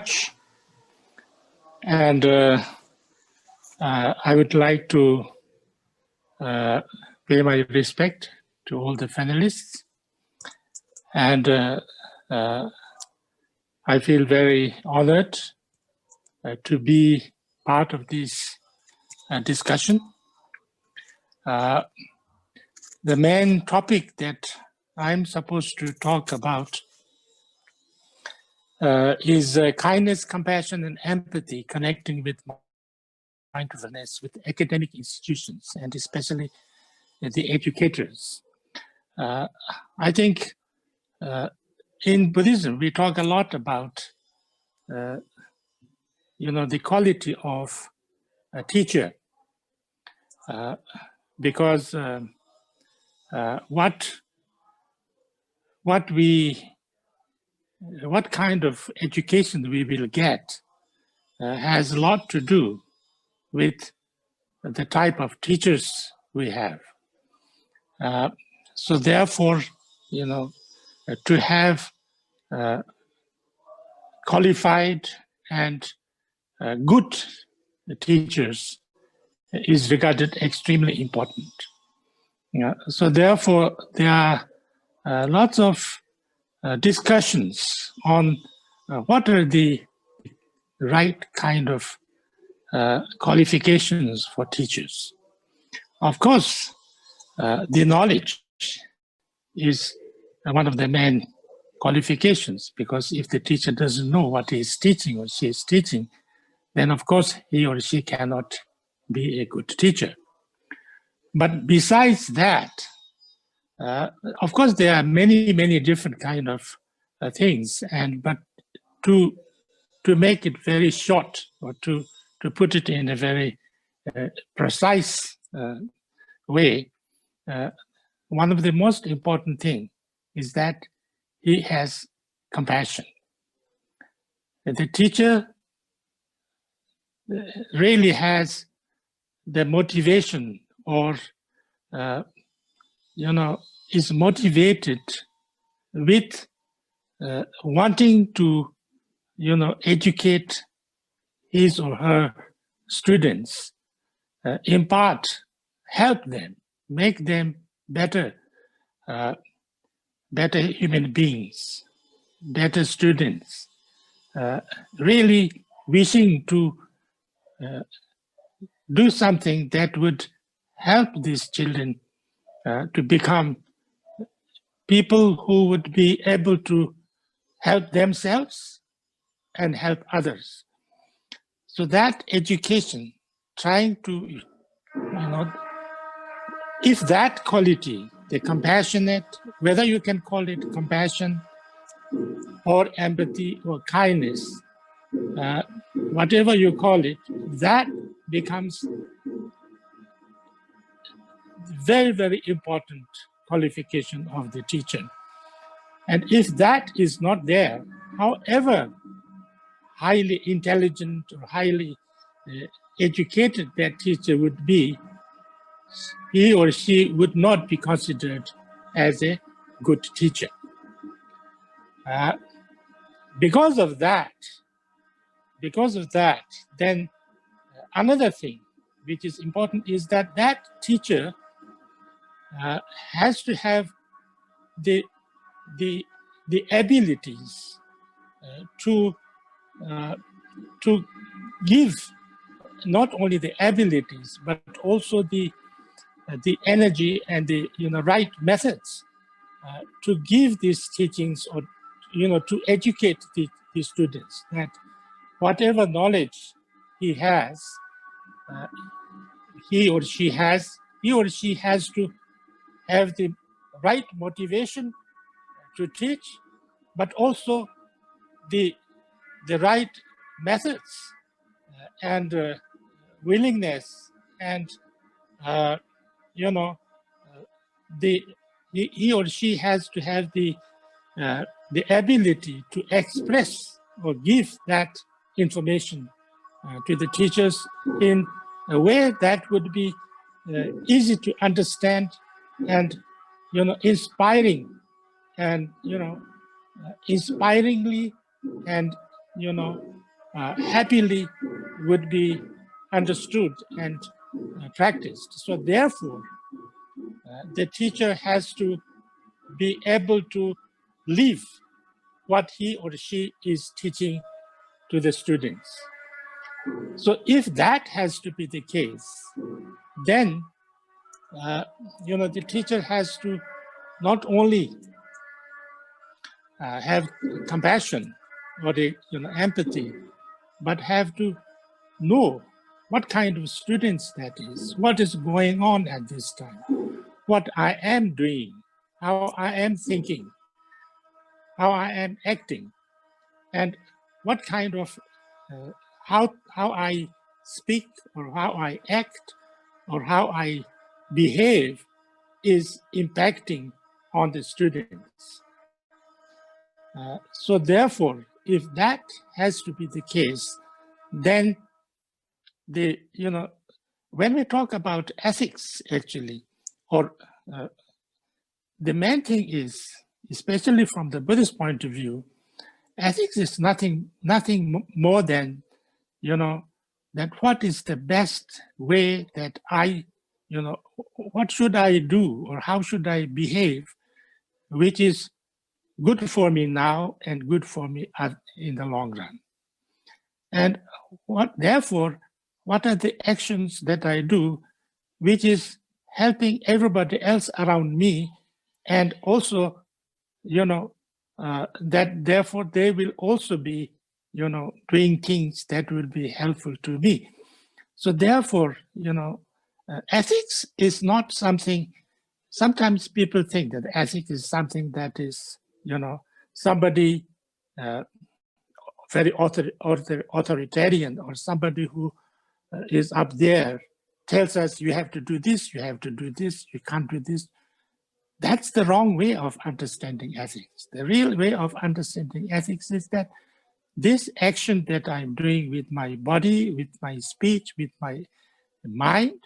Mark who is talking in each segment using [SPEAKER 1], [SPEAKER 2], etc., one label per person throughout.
[SPEAKER 1] much. And I would like to pay my respect to all the panelists. And I feel very honored to be part of this discussion. The main topic that I'm supposed to talk about is kindness, compassion, and empathy, connecting with mindfulness with academic institutions, and especially the educators. I think in Buddhism, we talk a lot about, the quality of a teacher, because what kind of education we will get has a lot to do with the type of teachers we have. So therefore, to have qualified and good teachers is regarded extremely important. So therefore, there are lots of discussions on what are the right kind of qualifications for teachers. Of course, the knowledge is one of the main qualifications, because if the teacher doesn't know what he is teaching or she is teaching, then of course he or she cannot be a good teacher. But besides that, of course there are many different kind of things, but to make it very short, or to put it in a very precise way, one of the most important things is that he has compassion. The teacher really has the motivation, or is motivated with wanting to educate his or her students, impart, help them, make them better human beings, better students, really wishing to do something that would help these children to become people who would be able to help themselves and help others. So that education, trying to, if that quality, the compassionate, whether you can call it compassion or empathy or kindness, whatever you call it, that becomes very important qualification of the teacher. And if that is not there, however highly intelligent or highly educated that teacher would be, he or she would not be considered as a good teacher. Because of that, then another thing which is important is that teacher has to have the abilities to give not only the abilities, but also the energy and the right methods to give these teachings, or to educate the students, that whatever knowledge he has, he or she has to have the right motivation to teach, but also the right methods and willingness, and he or she has to have the ability to express or give that information to the teachers in a way that would be easy to understand, and inspiring, and inspiringly, and happily would be understood and practiced. So therefore, the teacher has to be able to live what he or she is teaching to the students. So if that has to be the case, then the teacher has to not only have compassion or empathy, but have to know what kind of students that is, what is going on at this time, what I am doing, how I am thinking, how I am acting, and what kind of how I speak or how I act or how I behave is impacting on the students. So therefore, if that has to be the case, then when we talk about ethics, actually, or the main thing is, especially from the Buddhist point of view, ethics is nothing more than, that what is the best way that what should I do or how should I behave, which is good for me now and good for me in the long run. And therefore, what are the actions that I do, which is helping everybody else around me, and also, that therefore they will also be, doing things that will be helpful to me. So therefore, ethics is not something. Sometimes people think that ethics is something that is, somebody very authoritarian, or somebody who is up there tells us you have to do this, you have to do this, you can't do this. That's the wrong way of understanding ethics. The real way of understanding ethics is that this action that I'm doing with my body, with my speech, with my mind,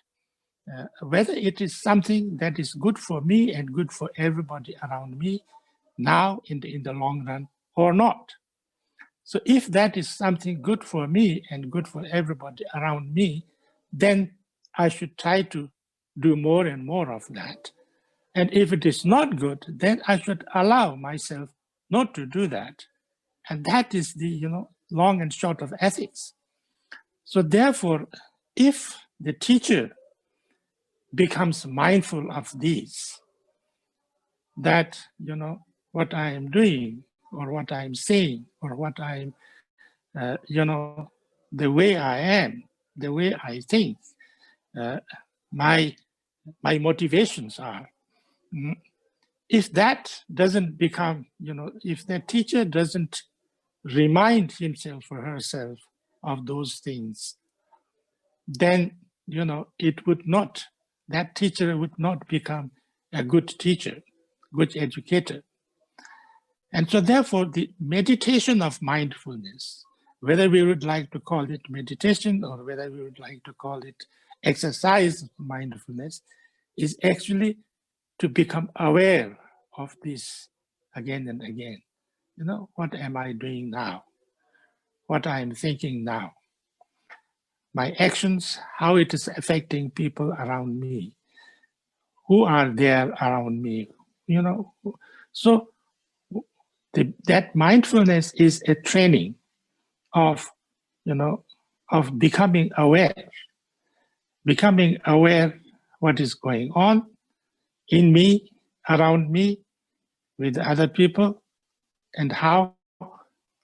[SPEAKER 1] whether it is something that is good for me and good for everybody around me now in the long run or not. So if that is something good for me and good for everybody around me, then I should try to do more and more of that. And if it is not good, then I should allow myself not to do that. And that is the long and short of ethics. So therefore, if the teacher becomes mindful of these, that what I am doing or what I am saying or what I am the way I am, the way I think, my motivations are. If that doesn't become, if the teacher doesn't remind himself or herself of those things, then, it would not, that teacher would not become a good teacher, good educator. And so therefore, the meditation of mindfulness, whether we would like to call it meditation or whether we would like to call it exercise of mindfulness, is actually to become aware of this again and again. What am I doing now? What I am thinking now? My actions, how it is affecting people around me? Who are there around me? So that mindfulness is a training of, of becoming aware what is going on in me, around me, with other people, and how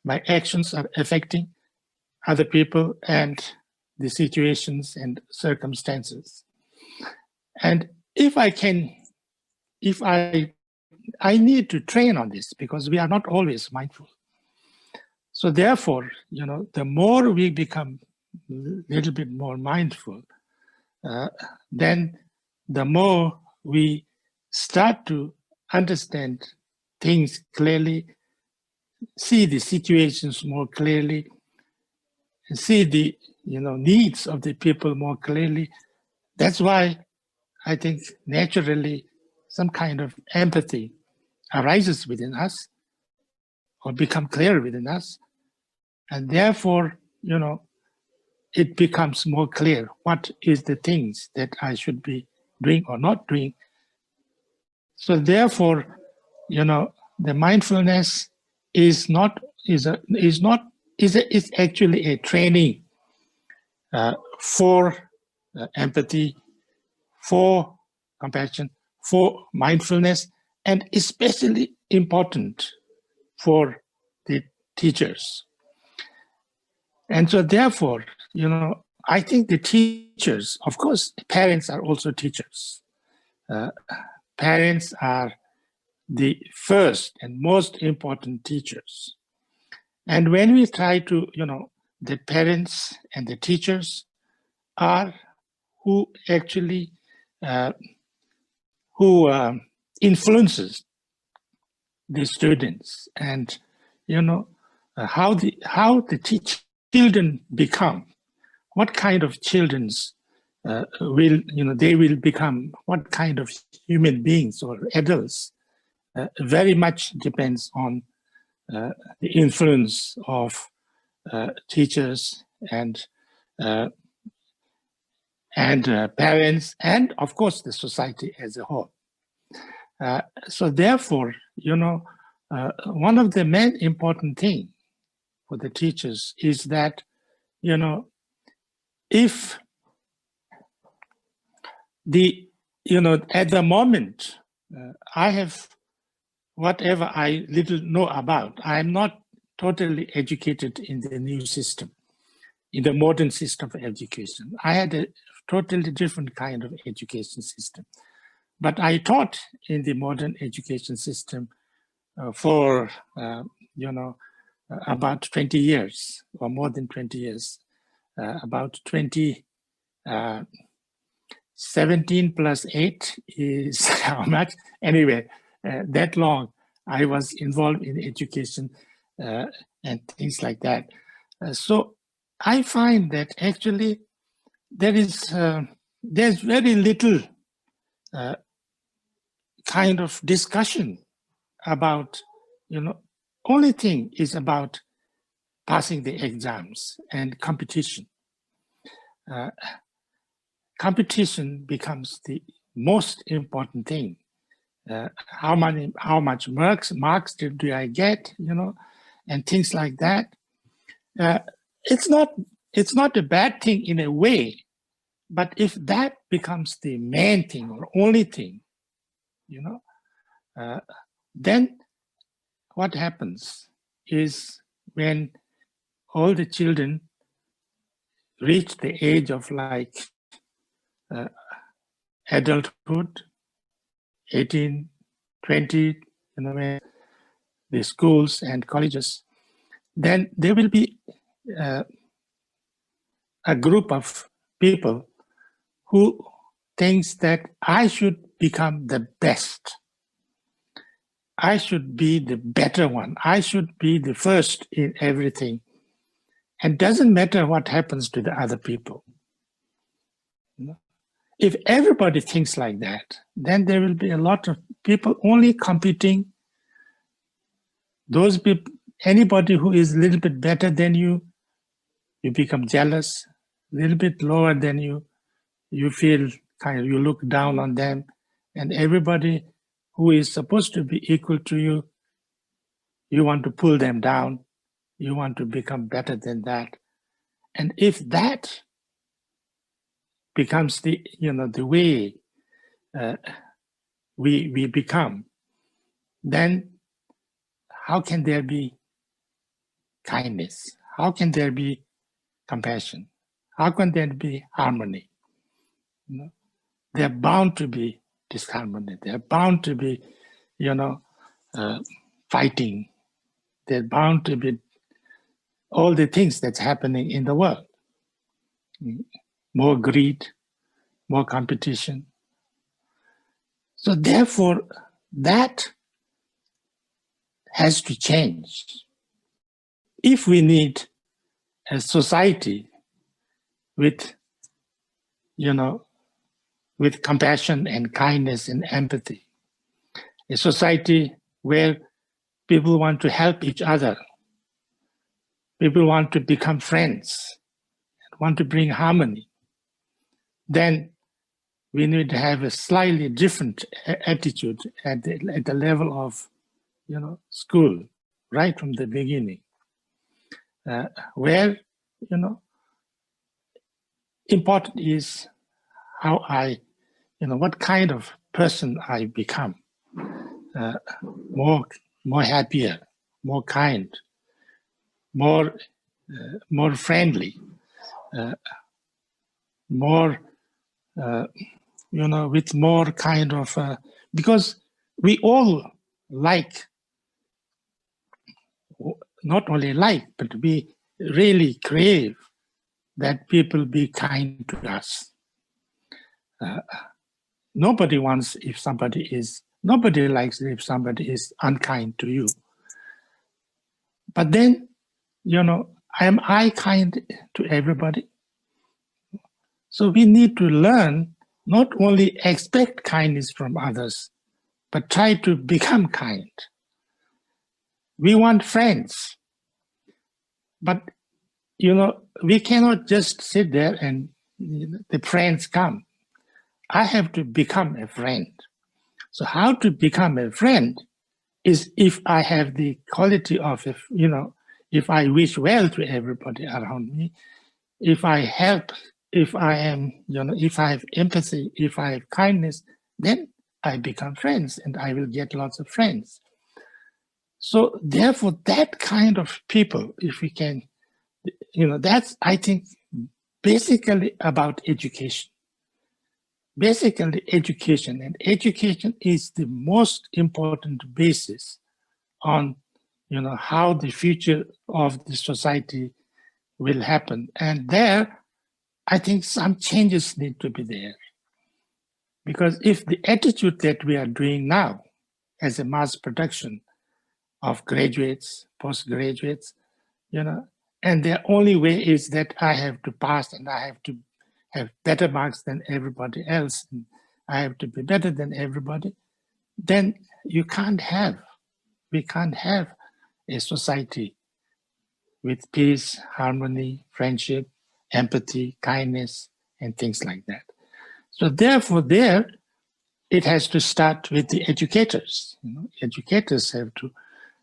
[SPEAKER 1] my actions are affecting other people and the situations and circumstances. And if I need to train on this, because we are not always mindful. So therefore, the more we become a little bit more mindful, then the more we start to understand things clearly, see the situations more clearly, see the needs of the people more clearly. That's why I think naturally some kind of empathy arises within us or become clear within us. And therefore, it becomes more clear what is the things that I should be doing or not doing. So therefore, the mindfulness is actually a training for empathy, for compassion, for mindfulness, and especially important for the teachers. And so therefore, I think the teachers, of course, parents are also teachers. Parents are the first and most important teachers. And when we try to, the parents and the teachers are who actually influences the students, and how the children become, what kind of children's they will become, what kind of human beings or adults, very much depends on the influence of teachers and parents, and of course the society as a whole. So therefore, one of the main important things for the teachers is that, if at the moment, I have whatever I little know about, I'm not totally educated in the new system, in the modern system of education. I had a totally different kind of education system. But I taught in the modern education system for, about 20 years or more than 20 years, about 17 plus 8 is how much? Anyway, that long I was involved in education and things like that. So I find that actually there's very little kind of discussion about, only thing is about passing the exams and competition. Competition becomes the most important thing. How much marks do I get, and things like that. It's not a bad thing in a way, but if that becomes the main thing or only thing, then what happens is, when all the children reach the age of like adulthood, 18, 20, the schools and colleges, then there will be a group of people who thinks that I should become the best. I should be the better one. I should be the first in everything. And doesn't matter what happens to the other people. If everybody thinks like that, then there will be a lot of people only competing. Those people, anybody who is a little bit better than you become jealous. A little bit lower than you feel you look down on them. And everybody who is supposed to be equal to you, you want to pull them down. You want to become better than that. And if that becomes the way we become, then how can there be kindness? How can there be compassion? How can there be harmony? They're bound to be disharmony. They're bound to be, fighting. They're bound to be all the things that's happening in the world. More greed, more competition. So therefore, that has to change. If we need a society with, with compassion and kindness and empathy, a society where people want to help each other, people want to become friends, want to bring harmony, then we need to have a slightly different attitude at the level of, school, right from the beginning, where, important is how I, what kind of person I become, more happier, more kind, more friendly, more, with more kind of, because we all like, not only like, but we really crave that people be kind to us. Nobody wants nobody likes if somebody is unkind to you. But then, am I kind to everybody? So we need to learn not only expect kindness from others, but try to become kind. We want friends, but we cannot just sit there and the friends come. I have to become a friend. So how to become a friend is if I have the quality of, if I wish well to everybody around me, if I help, if I am, if I have empathy, if I have kindness, then I become friends and I will get lots of friends. So therefore, that kind of people, if we can, that's, I think, basically about education. Basically education, and education is the most important basis on, how the future of the society will happen. And there, I think some changes need to be there. Because if the attitude that we are doing now as a mass production of graduates, postgraduates, and the only way is that I have to pass and I have to have better marks than everybody else, and I have to be better than everybody, then we can't have a society with peace, harmony, friendship, empathy, kindness, and things like that. So therefore there, it has to start with the educators. Educators have to,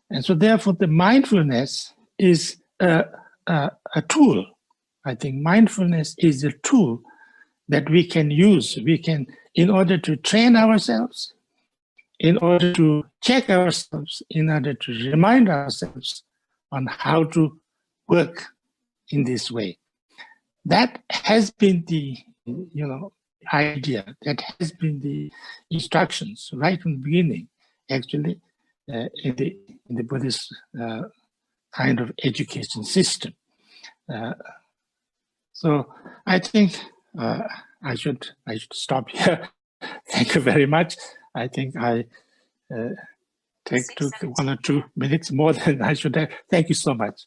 [SPEAKER 1] and so therefore the mindfulness is a tool. I think mindfulness is a tool that we can use. We can, in order to train ourselves, in order to check ourselves, in order to remind ourselves on how to work in this way. That has been the, idea, that has been the instructions right from the beginning, actually, in the Buddhist kind of education system. So I think I should stop here. Thank you very much. I think I took 1 or 2 minutes more than I should have. Thank you so much.